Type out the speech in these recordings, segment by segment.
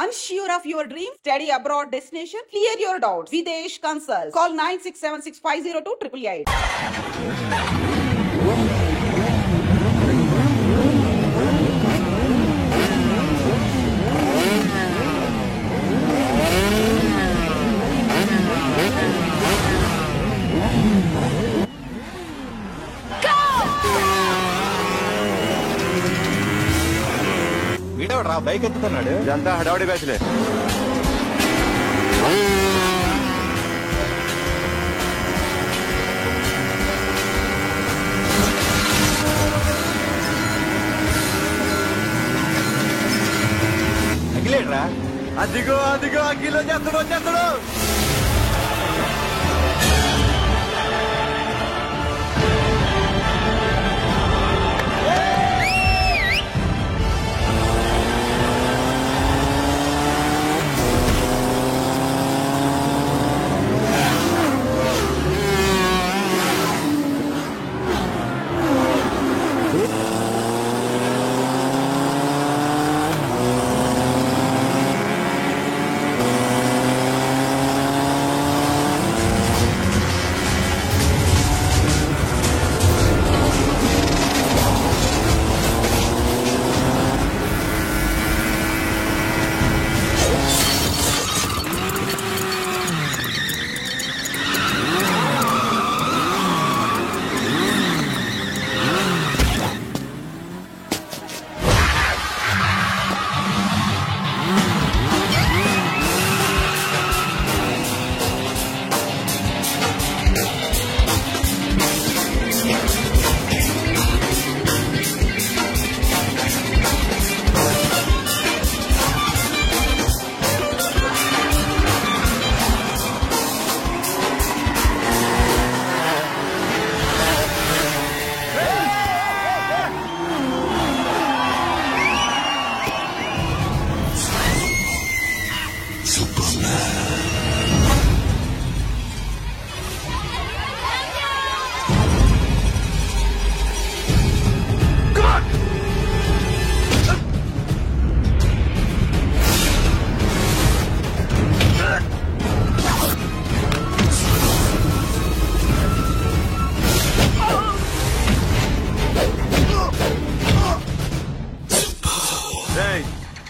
Unsure of your dream? Study abroad destination? Clear your doubts. Videsh Consult. Call 9676502888. వీడవరా bike ఎత్తుతున్నాడు? ఇదంతా హడావడి బ్యాచ్లే. అగిలేడ్రా. అదిగో అదిగో అగ్గిలో వచ్చేస్తాడు.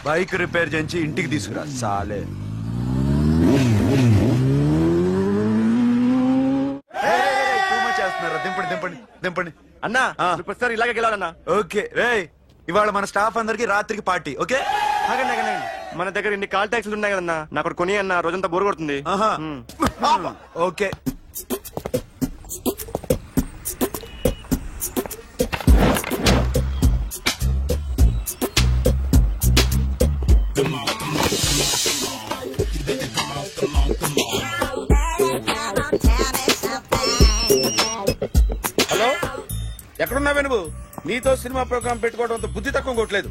Bike repair చేయించి ఇంటికి తీసుకురా సాలే. చేస్తున్నారా? దింపండి దింపండి దింపండి అన్నా. ప్రతిసారి ఇలాగే గెలాలన్నా. ఓకే రే, ఇవాళ మన స్టాఫ్ అందరికి రాత్రికి పార్టీ. ఓకే మన దగ్గర ఇన్ని కాల్ ట్యాక్సీలు ఉన్నాయి కదన్నా, నాకు కొని అన్న రోజంతా బోర్ కొడుతుంది. ఓకే హలో, ఎక్కడున్నావే నువ్వు? నీతో సినిమా ప్రోగ్రామ్ పెట్టుకోవడంతో బుద్ధి తక్కువ కొట్టలేదు.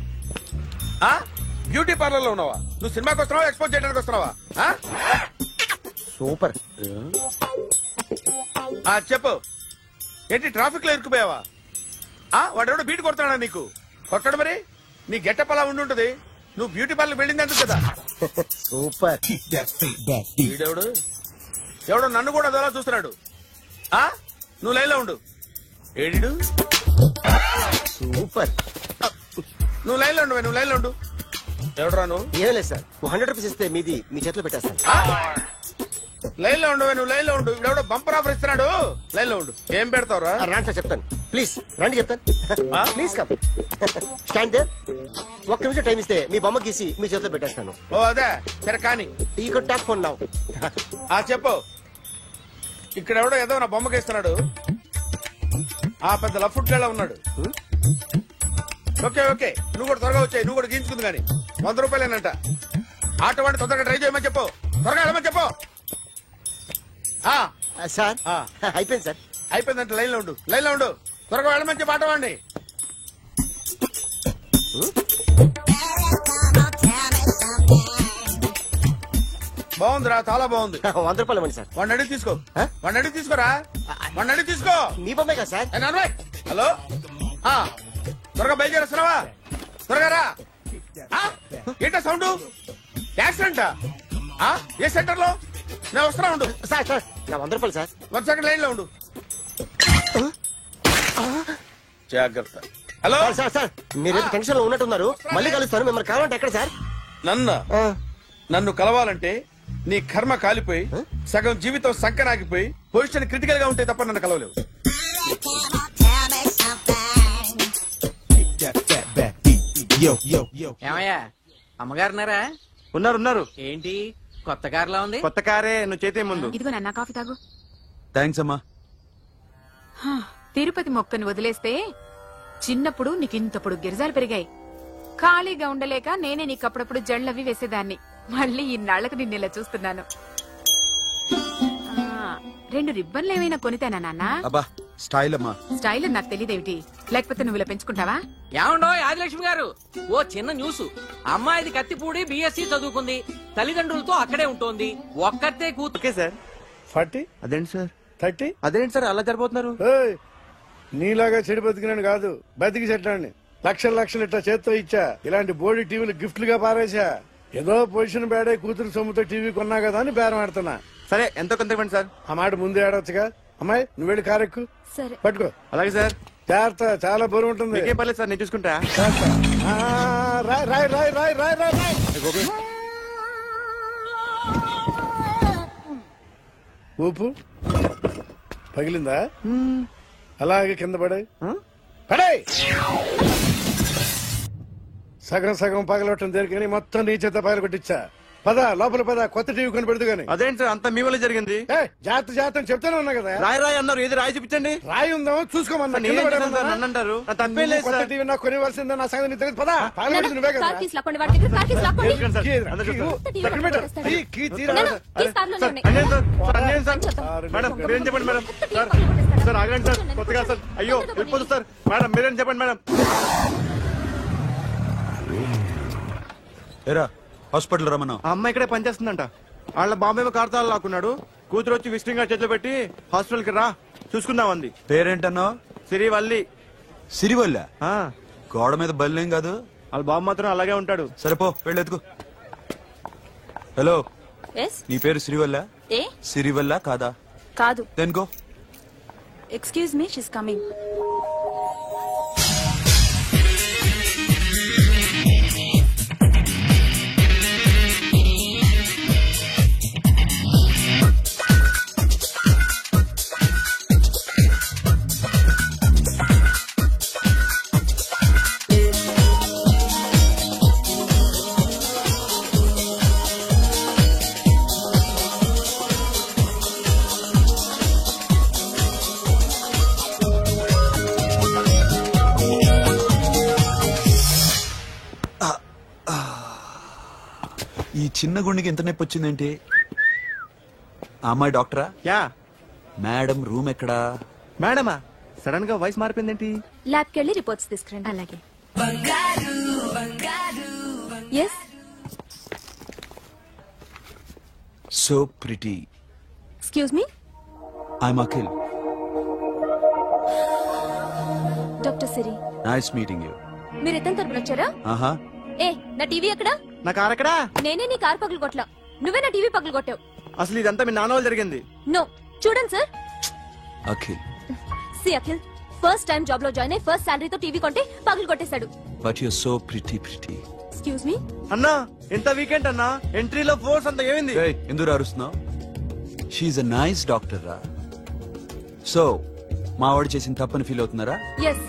బ్యూటీ పార్లర్ లో ఉన్నావా? నువ్వు సినిమాకి వస్తున్నావా, ఎక్స్పోజ్ చేయడానికి వస్తున్నావా? సూపర్. చెప్పు, ఏంటి ట్రాఫిక్ లో ఇరుక్కుపోయావా? వాడెవడో బీట్ కొడతాడా నీకు? కొట్టడు మరి. నీ గెట్టప్ అలా ఉండుంటది. నువ్వు బ్యూటీ పార్లర్ వెళ్ళింది ఎందుకు కదా? సూపర్. వీడెవడు? ఎవడో నన్ను కూడా అదోలా చూస్తున్నాడు. నువ్వు లైన్ లో ఉండు. ఏడు సూపర్. నువ్వు లైన్ లో ఉండు, నువ్వు లైన్ లో ఉండు. ఎవడరా నువ్వు? ఏం లేదు సార్, 100 రూపీస్ ఇస్తే మీది మీ చేతిలో పెట్టేస్తాను. లైన్ లో ఉండు, నువ్వు లైన్ లో ఉండు. ఎవడో బంపర్ ఆఫర్ ఇస్తున్నాడు. లైన్ లో ఉండు. ఏం పెడతావురా? రాండి సార్ చెప్తాను. ప్లీజ్ రండి చెప్తాను. Please come. Stand there. ఒక్క నిమిషం టైం ఇస్తే మీ బొమ్మ గీసి మీ చేతిలో పెట్టేస్తాను. ఓ అదే సరే కానీ. ఈ కుడ్ టాక్ ఫోన్ నౌ. చెప్పు. ఇక్కడ ఎవడో ఏదో నా బొమ్మకి ఇస్తున్నాడు. పెద్ద లఫుట్ గేళ ఉన్నాడు. ఓకే ఓకే, నువ్వు కూడా త్వరగా వచ్చాయి. నువ్వు కూడా గీంచుకుంది కానీ 100 రూపాయలేనంట. ఆటో వాడిని తొందరగా ట్రై చేయమని చెప్పు. త్వరగా వెళ్ళమని చెప్పు. సార్ అయిపోయింది సార్. అయిపోయిందంట. లైన్ లో ఉండు, లైన్ లో ఉండు. త్వరగా వెళ్ళమని చెప్పు ఆటో వాడిని. బాగుందిరా, చాలా బాగుంది. 100 రూపాయలు ఇవ్వండి సార్. వాడిని అడిగి తీసుకో. వాడిని అడిగి తీసుకోరా. వాడిని అడిగి తీసుకో. మీ బొమ్మే కదా సార్. హలో, త్వరగా బయలుదేరేస్తున్నావా? త్వరగా రా. ఏంటా సౌండ్? యాక్సిడెంటా? ఏ సెంటర్ లో? నేను వస్తున్నా ఉండు. సార్ సార్ నా 100 రూపాయలు సార్. 1 సెకండ్ లైన్ లో ఉండు. జాగ్రత్త. హలో సార్ సార్ సార్ మీరేదో టెన్షన్ లో ఉన్నట్టున్నారు. మళ్ళీ కలుస్తాను. మిమ్మల్ని కావాలంటే ఎక్కడ సార్? నన్ను కలవాలంటే నీ కర్మ కాలిపోయి సగం జీవితం సంకనాగిపోయి పొజిషన్ క్రిటికల్ గా ఉంటే తప్ప నన్ను కలవలేవు. ఏమయ్యా అమ్మగారున్నారా? ఉన్నారు. ఏంటి కొత్త కారులా ఉంది? కొత్త కారే, నువ్వు చేతే ముందు. ఇదిగో నాన్న కాఫీ తాగు. థ్యాంక్స్ అమ్మా. తిరుపతి మొక్కను వదిలేస్తే చిన్నప్పుడు నీకింతప్పుడు గిరిజాలు పెరిగాయి. ఖాళీగా ఉండలేక నేనే నీకప్పుడప్పుడు జళ్ళవి వేసేదాన్ని. మళ్ళీ ఇన్నాళ్లకు నిన్ను ఇలా చూస్తున్నాను. 2 రిబ్బన్లు ఏమైనా కొనితేనా నాన్న? అబ్బా స్టైల్ అమ్మా. స్టైల్ నాకు తెలియదేమిటి? లేకపోతే నువ్వు ఇలా పెంచుకుంటావా? ఏమండో ఆదిలక్ష్మి గారు, ఓ చిన్న న్యూస్. అమ్మాయిది కత్తిపూడి BSc చదువుకుంది, తల్లిదండ్రులతో అక్కడే ఉంటోంది, ఒక్కతే కూతురు. Okay sir. 40 అదేంటి సార్? 30 అదేంటి సార్ అలా జరిపోతున్నారు? నీలాగా చెడు బతికినాను కాదు, బతికి చెట్లాన్ని లక్షలు ఇట్లా చేత్తో ఇచ్చా. ఇలాంటి బోర్డు టీవీలు గిఫ్ట్లుగా పారేసా. ఏదో పొజిషన్ బేడే కూతురు సొమ్ముతో టీవీ కొన్నా కదా అని బేరం ఆడుతున్నా. సరే ఎంతో కొంత ఇవ్వండి సార్. ఆ మాట ముందే ఆడొచ్చుగా. అమ్మాయి నువ్వు వెళ్ళి కారెక్కు. సరే పట్టుకో. అలాగే సార్. జాగ్రత్త, చాలా బరువు ఉంటుంది. మీకేం పర్లేదు సార్, నేను చూసుకుంటా. రాయ్. ఊపు పగిలిందా? అలాగే కింద పడే. సగం పగలవటం దేనికని మొత్తం నీ చేత పగల కొట్టించా. పద లోపల పద, కొత్త టీవీ కొని పెడదు గాని. అదేంటి సార్ అంతా మీ వల్ల జరిగింది? జాగ్రత్త చెప్తానే ఉన్నా కదా. రాయి అన్నారు, ఏది రాయి చూపించండి. రాయి ఉందాం చూసుకోమన్నా. నన్ను అంటారు, తప్పేం లేదు కొత్త సార్. టీవీ నాకు కొనివ్వాల్సిందే. నా సంగతి నీకు తెలియదు. పద పగలగొట్టింది నువ్వే కదా. కార్ తీసుకోండి, వాడి దగ్గర కార్ తీసుకోండి. మేడం మీరేం చెప్పండి మేడం. సార్ ఆగండి సార్, కొత్తగా సార్. అయ్యో వెళ్ళిపోతుంది సార్. మేడం మీరేం చెప్పండి మేడం. ఏరా హాస్పిటల్ రమ్మన్నా. ఆ అమ్మాయి ఇక్కడే పనిచేస్తుందంట. వాళ్ళ బాంబేమో కార్తాలు లాక్కున్నాడు. కూతురు వచ్చి విజిటింగ్ కార్డ్ చేతిలో పెట్టి హాస్పిటల్ కి రా చూసుకుందాం అంది. పేరేంటన్నావు? సిరివల్లి. సిరివల్ల? గోడ మీద బల్లేం కాదు. వాళ్ళ బాబు మాత్రం అలాగే ఉంటాడు. సరిపో వెళ్ళి ఎత్తుకు. హలో, నీ పేరు సిరివల్ల? సిరివల్ల కాదా? కాదు. Then go. Excuse me, she's coming. ఈ చిన్న గుండెకి ఎంత నొప్పి వచ్చిందేంటి? అమ్మాయి డాక్టరా? యా. మేడం రూమ్ ఎక్కడా? మేడమా సడన్ గా వాయిస్ మారిపోయిందేంటి? ల్యాబ్కి వెళ్ళి రిపోర్ట్స్ తీసుకురండి. అలాగే. Yes. So pretty. Excuse me, I'm Akhil. Doctor Siri. Nice meeting you. మీరు ఇతని తరపున వచ్చారా? ఆహా. ఏ, నా టీవీ ఎక్కడా? నా కార్ ఎక్కడా? నేనే నీ కార్ పగలు కొట్టలా, నువ్వే నా టీవీ పగలు కొట్టావు. అసలు ఇదంతా మీ నాన్న వాళ్ళు జరిగింది. నో, చూడండి sir. Akhil. See Akhil, first time job లో జాయిన్ అయ్యి ఫస్ట్ శాలరీతో టీవీ కొంటే పగలు కొట్టేశాడు. But you so pretty. Excuse me. అన్నా ఎంత వీకెండ్ అన్నా, ఎంట్రీలో ఫోర్స్ అంత ఏమైంది? ఎందుకు అరుస్తున్నావు? షీఈ్ ఎ నైస్ డాక్టర్ రా. సో మా వాడు చేసిన తప్పని ఫీల్ అవుతున్నారా? ఎస్.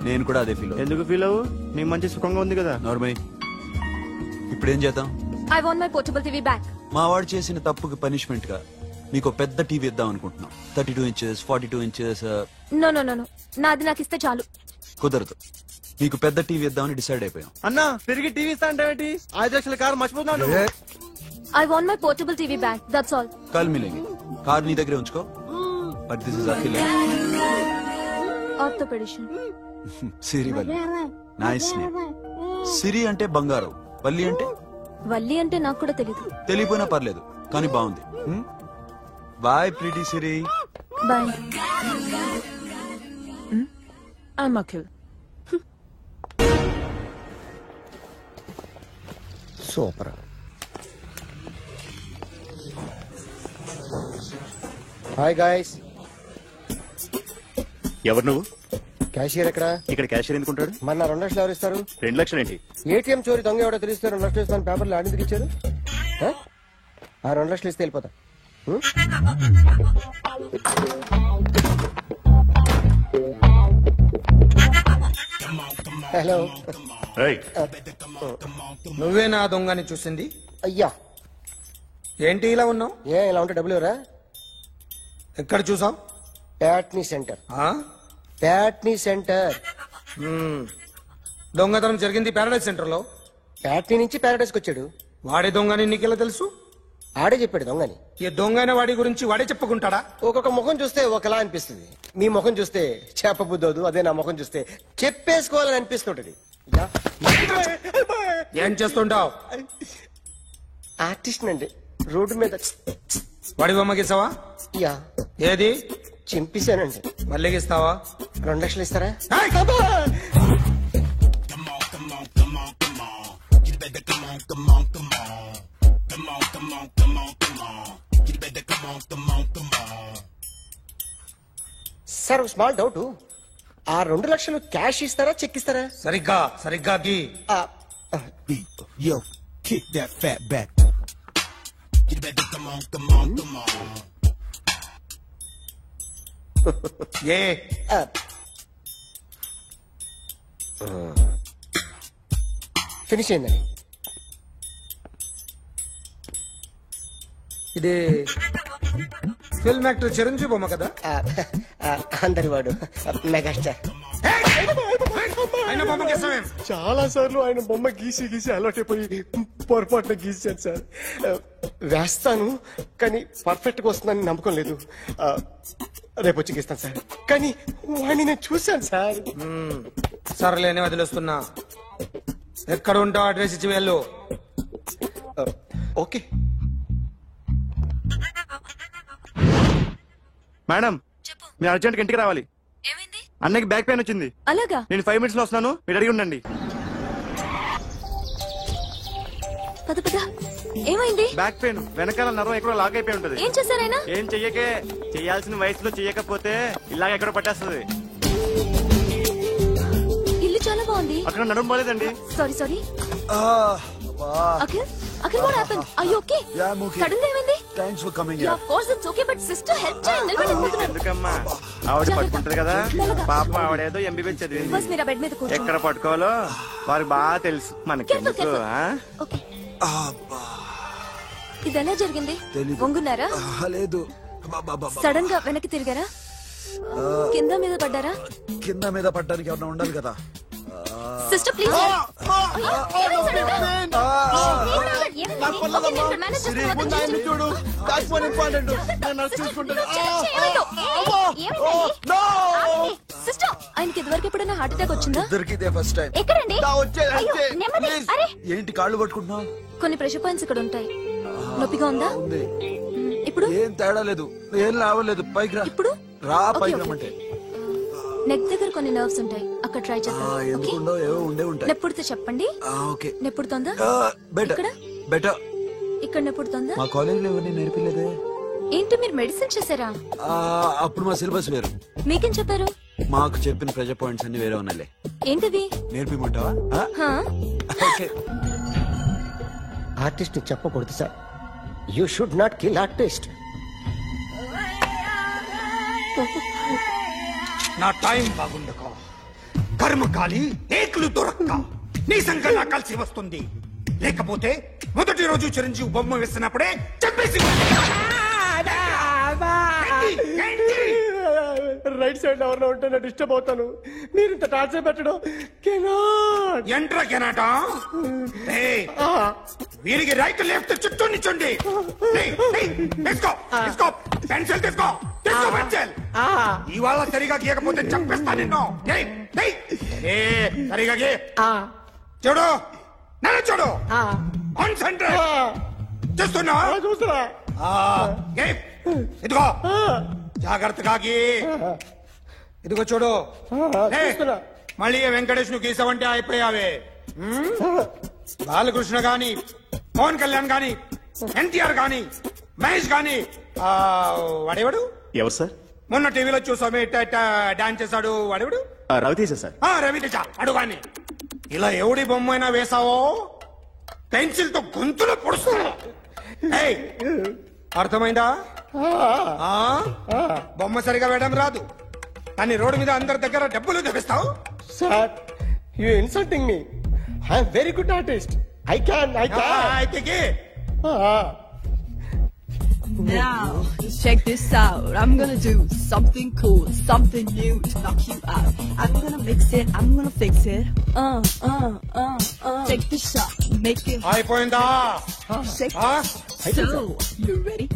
నేను కూడా అదే ఫీల్. ఎందుకు ఫీల్ అవ్వు? నీకు మంచి సుఖంగా ఉంది కదా. నార్మల్. ఇప్పుడు ఏం చేద్దాం? I want my portable TV back. మా వాడు చేసిన తప్పుకి పనిష్మెంట్ గా మీకు పెద్ద టీవీ ఇద్దాం అనుకుంటున్నాం. 32 inches, 42 inches. నో, నాది నాకు ఇస్తే చాలు. కుదరదు. మీకు పెద్ద టీవీ ఇద్దామని డిసైడ్ అయిపోయాం. అన్నా తిరిగి టీవీ ఇస్తా అంటే 5 లక్షల కారు మర్చిపోతున్నాను. I want my portable TV back, that's all. కల్ మిలేంగి. కార్ నీ దగ్గరే ఉంచుకో. But this is Akhil. Orthopedician. Siri Valli. Nice name. Siri అంటే బంగారం, వల్లి అంటే? వల్లి అంటే నాకు కూడా తెలీదు. తెలియపోయినా పర్లేదు, కానీ బాగుంది. Bye pretty Siri. Bye. I'm Akhil. Super. Hi guys. ఎవరు నువ్వు? క్యాషియర్ ఎక్కడ? ఇక్కడ క్యాషియర్ ఎందుకుంటాడు? మన 2 లక్షలు ఎవరు ఇస్తారు? 2 లక్షలు ఏంటి? ఏటీఎం చోరీ దొంగ ఎవడో తెలిస్తే 2 లక్షలు ఇస్తాను పేపర్లు ఆడిందుకు ఇచ్చారు. ఆ 2 లక్షలు ఇస్తే వెళ్ళిపోతా. హలో. నువ్వే నా దొంగని చూసింది? అయ్యా ఏంటి ఇలా ఉన్నావు? ఇలా ఉంటే డబ్బులు ఎవరా? ఎక్కడ చూసావు? ప్యాట్నీ సెంటర్. దొంగతనం జరిగింది ప్యారడైజ్ సెంటర్ లో. ప్యాట్నీ నుంచి ప్యారడైజ్కి వచ్చాడు. వాడే దొంగని నీకెలా తెలుసు? ఆడే చెప్పాడు దొంగని. ఈ దొంగైన వాడి గురించి వాడే చెప్పుకుంటాడా? ఒక్కొక్క ముఖం చూస్తే ఒకలా అనిపిస్తుంది. మీ ముఖం చూస్తే చెప్పబుద్దోదు, అదే నా ముఖం చూస్తే చెప్పేసుకోవాలని అనిపిస్తుంటది. ఏం చేస్తుంటావు? ఆర్టిస్ట్ అండి. రోడ్డు మీద వాడి బొమ్మ గీసావా? యా. ఏది? చింపేశానండి. మళ్ళీ గీస్తావా? 2 లక్షలు ఇస్తారా? సార్ స్మాల్ డౌట్, ఆ 2 లక్షలు క్యాష్ ఇస్తారా చెక్ ఇస్తారా? సరిగ్గా గీ. Yo, kick that fat back. You better come on. A finish అయిందండి. ఇది ఫిల్మ్ యాక్టర్ చిరంజీవి బొమ్మ కదా? అందరి వాడు మెగాస్టార్. ఆయన బొమ్మ గీసావేం? చాలా సార్లు ఆయన బొమ్మ గీసి అలవాటైపోయి పొరపాటున గీసాను సార్. వేస్తాను కానీ పర్ఫెక్ట్ గా వస్తుందని నమ్మకం లేదు. రేపు వచ్చి గీస్తాను సార్. కానీ వాడిని నేను చూశాను సార్. సర్లేని వదిలేస్తున్నా. ఎక్కడ ఉంటావు అడ్రస్ ఇచ్చి వెళ్ళు. ఓకే మేడం, మీరు అర్జెంట్ ఇంటికి రావాలి. అన్నకి బ్యాక్ పెయిన్ వచ్చింది. అలాగా? నేను 5 minutes లో వస్తున్నాను, మీరు అడిగి ఉండండి. పద ఏమైంది? బ్యాక్ పెయిన్, వెనకాల నరం ఎక్కడో లాక్ అయిపోయి ఉంటది. ఏం చేశారైనా? ఏం చెయ్యకే, చెయ్యాల్సిన వయసులో చెయ్యకపోతే ఇలాగ ఎక్కడో పట్టేస్తుంది. ఇల్లు చాలా బాగుంది. అక్కడ నడుము పోలేదండి. Sorry. Akhil what happened? Are you okay? Yeah, I'm okay. Suddenly ఏమైంది? Thanks for coming Yeah, here. of course it's okay, but sister help చేయండి. నిలబడిపోతున్నారు. ఎందుకమ్మా, ఆవిడ పట్టుకుంటది కదా. పాపం ఆవిడేదో ఎంబీబీఎస్ చదివింది. బస్ మీరు బెడ్ మీద కూర్చోండి. ఎక్కడ పట్టుకోవాలో వారికి బాగా తెలుసు. మనకెందుకు? ఓకే. ఇది ఎలా జరిగింది? వంగున్నారా? లేదు. సడన్ గా వెనక్కి తిరిగారా? కింద మీద పడ్డారా? కింద మీద పడ్డానికి ఏమన్నా ఉండాలి కదా. Sister please. సిస్టర్, ఆయనకి ఇదివరకు ఎప్పుడైనా హార్ట్ అటాక్ వచ్చిందా? దొరికితే ఫస్ట్ టైం. ఎక్కడండి? ఏంటి కాళ్ళు పట్టుకుంటున్నావు? కొన్ని ప్రెషర్ పాయింట్స్ ఇక్కడ ఉంటాయి. నొప్పిగా ఉందా? ఉంది. ఇప్పుడు ఏం తేడా లేదు, ఏం లావలేదు. పైకి రా. ఇప్పుడు రా, పైకి రమ్మంటే. నెక్ దగ్గర కొన్ని నర్వ్స్ ఉంటాయి, అక్కడ ట్రై చేద్దాం. ఎందుకుండో ఏవో ఉండే ఉంటాయి. నెప్పుడుతో చెప్పండి. ఓకే. నెప్పుడుతోందా? Better better. ఇక్కడ నెప్పుడుతోందా? మా కాలేజీలో ఎవరిని నేర్పిలేదే. ఏంటి మీరు మెడిసిన్ చేశారా? అప్పుడు మా సిలబస్ వేరు. మీకేం చెప్పారు? మాకు చెప్పిన ప్రెజర్ పాయింట్స్ అన్ని వేరే ఉన్నాయిలే. ఏంటిది? నేర్పిమంటావా? ఓకే. ఆర్టిస్ట్ చెప్పకూడదు sir. You should not kill artist. నా టైం బాగుండక కర్మకాలి ఏకులు దొరక్క నీ సంఘటన కలిసి వస్తుంది. లేకపోతే మొదటి రోజు చిరంజీవి బొమ్మ వేసినప్పుడే చెప్పేసి రైట్ సైడ్ ఎవరిలో ఉంటే నేను డిస్టర్బ్ అవుతాను. మీరు ఇంత టార్చర్ పెట్టడం ఎంట్రా కెనాట. వీరికి రైట్ లెఫ్ట్ చుట్టూ నిచ్చండి. పెన్సిల్ తీసుకో, పెన్సిల్. ఇవాళ సరిగా గీయకపోతే చంపేస్తా నిన్ను. సరిగా గీ. చూడు, నన్ను చూడు. కాన్సంట్రేట్ చూస్తున్నా. ఇదిగో జాగ్రత్తగా గీ. ఇదిగో చూడు. మళ్ళీ వెంకటేష్ ను గీసావంటే అయిపోయావే. బాలకృష్ణ గాని, పవన్ కళ్యాణ్ గాని, ఎన్టీఆర్ గాని, మహేష్ గాని, వాడేవాడు ఎవరు సార్? మొన్న టీవీలో చూసామే డాన్స్ చేశాడు వాడెవడు? రవితేజ సార్. రవితేజ అడుగాని. ఇలా ఎవడి బొమ్మ అయినా వేసావో పెన్సిల్ తో గొంతులో పొడుస్తున్నా. అర్థమైందా? బొమ్మ సరిగా వేయడం రాదు కానీ రోడ్డు మీద అందరి దగ్గర డబ్బులు తెప్పిస్తావు. Sir you insulting me. I'm very good artist. I can. Now, check this out. I'm gonna do something cool, something new to knock you out. I'm gonna mix it, I'm gonna fix it. Take the shot, make it. అయిపోయిందా? Shake. So, you ready?